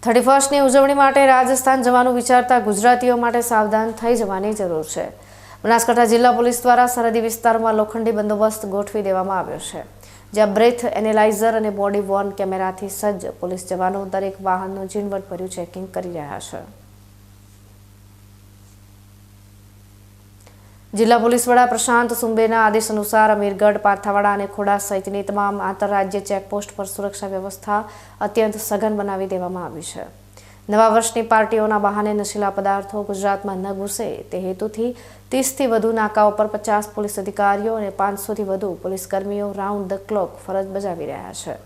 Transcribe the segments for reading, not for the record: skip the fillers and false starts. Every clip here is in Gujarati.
31મી ઉજવણી માટે રાજસ્થાન જવાનું વિચારતા ગુજરાતીઓ માટે સાવધાન થઈ જવાની જરૂર છે। બનાસકાંઠા જિલ્લા પોલીસ દ્વારા સરહદી વિસ્તારોમાં લોખંડી બંદોબસ્ત ગોઠવી દેવામાં આવ્યો છે, જ્યાં બ્રેથ એનાલાઇઝર અને બોડી વોર્ન કેમેરાથી સજ્જ પોલીસ જવાનો દરેક વાહનનું ઝીણવટભર્યું ચેકિંગ કરી રહ્યા છે। જિલ્લા પોલીસ વડા પ્રશાંત સુંબેના આદેશ અનુસાર અમીરગઢ, પાથાવાડા અને ખોડા સહિતની તમામ આંતરરાજ્ય ચેકપોસ્ટ પર સુરક્ષા વ્યવસ્થા અત્યંત સઘન બનાવી દેવામાં આવી છે। નવા વર્ષની પાર્ટીઓના બહાને નશીલા પદાર્થો ગુજરાતમાં ન ઘૂસે તે હેતુથી 30થી વધુ નાકાઓ પર 50 પોલીસ અધિકારીઓ અને 500થી વધુ પોલીસ કર્મીઓ રાઉન્ડ ધ ક્લોક ફરજ બજાવી રહ્યા છે।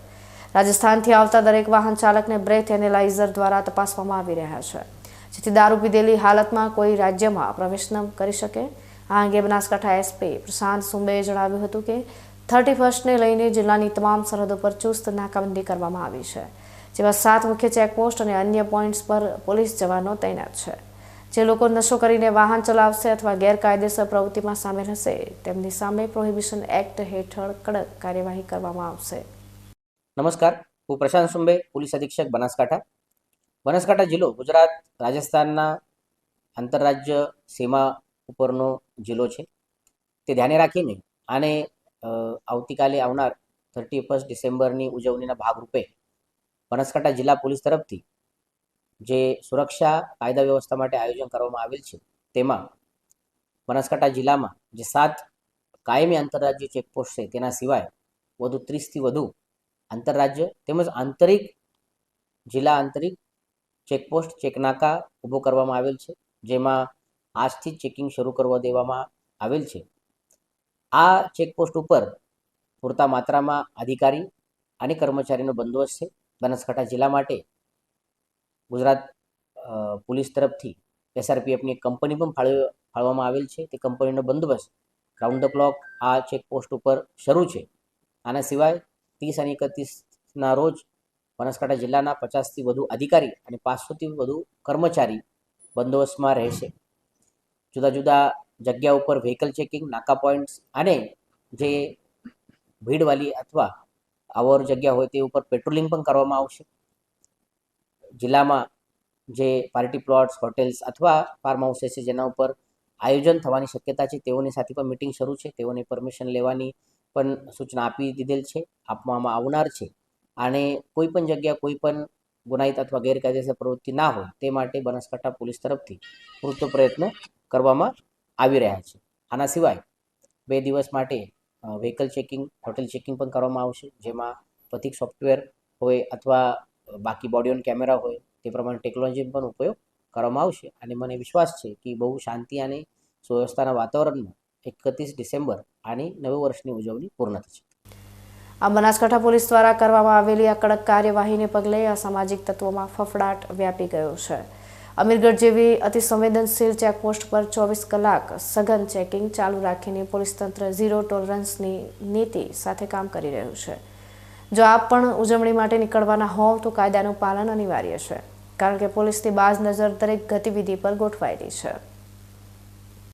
રાજસ્થાનથી આવતા દરેક વાહન ચાલકને બ્રેથ એનાલાઇઝર દ્વારા તપાસવામાં આવી રહ્યા છે, જેથી દારૂ પીધેલી હાલતમાં કોઈ રાજ્યમાં પ્રવેશ ન કરી શકે। આ અંગે બનાસકાંઠા એસપી પ્રશાંત સુંબેએ જણાવ્યું હતું કે 31ને લઈને જિલ્લાની તમામ સરહદો પર ચુસ્ત નાકાબંધી કરવામાં આવી છે, જેમાં 7 મુખ્ય ચેકપોસ્ટ અને અન્ય પોઈન્ટ્સ પર પોલીસ જવાનો તૈનાત છે। જે લોકો નશો કરીને વાહન ચલાવશે અથવા ગેરકાયદેસર પ્રવૃત્તિમાં સામેલ હશે તેમની સામે પ્રોહિબિશન એક્ટ હેઠળ કડક કાર્યવાહી કરવામાં આવશે। નમસ્કાર, હું પ્રશાંત સુંબે, પોલીસ અધિક્ષક બનાસકાંઠા। બનાસકાંઠા જિલ્લો ગુજરાત રાજસ્થાનના આંતરરાજ્ય સીમા ઉપરનો જિલ્લો છે। તે ધ્યાને રાખીને આને આવતીકાલે આવનાર 31 ડિસેમ્બરની ઉજવણીના ભાગરૂપે બનાસકાંઠા જિલ્લા પોલીસ તરફથી જે સુરક્ષા કાયદા વ્યવસ્થા માટે આયોજન કરવામાં આવેલ છે, તેમાં બનાસકાંઠા જિલ્લામાં જે 7 કાયમી આંતરરાજ્ય ચેકપોસ્ટ છે તેના સિવાય વધુ 30થી વધુ આંતરરાજ્ય તેમજ આંતરિક જિલ્લા આંતરિક ચેકપોસ્ટ ચેકનાકા ઊભો કરવામાં આવેલ છે, જેમાં આજથી ચેકિંગ શરૂ કરવા દેવામાં આવેલ છે। આ ચેકપોસ્ટ ઉપર પૂરતા માત્રામાં અધિકારી અને કર્મચારીનો બંદોબસ્ત છે। બનાસકાંઠા જિલ્લા માટે ગુજરાત પોલીસ તરફથી SRPFની એક કંપની પણ ફાળવવામાં આવેલ છે। તે કંપનીનો બંદોબસ્ત રાઉન્ડ ધ ક્લોક આ ચેકપોસ્ટ ઉપર શરૂ છે। આના સિવાય 30 અને 31ના રોજ બનાસકાંઠા જિલ્લાના 50થી વધુ અધિકારી અને 500થી વધુ કર્મચારી બંદોબસ્તમાં રહેશે। જુદા જુદા જગ્યા ઉપર વ્હીકલ ચેકિંગ, નાકા પોઈન્ટ્સ અને જે ભીડવાળી અથવા અવર જગ્યા હોય તે ઉપર પેટ્રોલિંગ પણ કરવામાં આવશે। જિલ્લામાં જે પાર્ટી પ્લોટ્સ, હોટેલ્સ અથવા ફાર્મ હાઉસ છે જેના ઉપર આયોજન થવાની શક્યતા છે તેઓની સાથે પણ મિટિંગ શરૂ છે, તેઓની પરમિશન લેવાની પણ સૂચના આપી દીધેલ છે, આપવામાં આવનાર છે। અને કોઈ પણ જગ્યા કોઈ પણ ગુનાહિત અથવા ગેરકાયદેસર પ્રવૃત્તિ ના હોય તે માટે બનાસકાંઠા પોલીસ તરફથી પૂરતો પ્રયત્ન કરવામાં આવી રહ્યા છે। આના સિવાય 2 દિવસ માટે વ્હીકલ ચેકિંગ, હોટેલ ચેકિંગ પણ કરવામાં આવશે, જેમાં પ્રતિક સોફ્ટવેર હોય અથવા બાકી બોડી ઓન કેમેરા હોય તે પ્રમાણે ટેકનોલોજીનો પણ ઉપયોગ કરવામાં આવશે। અને મને વિશ્વાસ છે કે બહુ શાંતિ અને સુવ્યવસ્થાના વાતાવરણમાં 31 ડિસેમ્બર આની નવા વર્ષની ઉજવણી પૂર્ણ થશે। આ બનાસકાંઠા પોલીસ દ્વારા કરવામાં આવેલી આ કડક કાર્યવાહીને પગલે અસામાજિક તત્વોમાં ફફડાટ વ્યાપી ગયો છે। અમીરગઢ જેવી અતિ સંવેદનશીલ ચેકપોસ્ટ પર 24 કલાક સઘન ચેકિંગ ચાલુ રાખીને પોલીસ તંત્ર ઝીરો ટોલરન્સની નીતિ સાથે કામ કરી રહ્યું છે। જો આપ પણ ઉજવણી માટે નીકળવાના હોવ તો કાયદાનું પાલન અનિવાર્ય છે, કારણ કે પોલીસની બાજ નજર દરેક ગતિવિધિ પર ગોઠવાયેલી છે।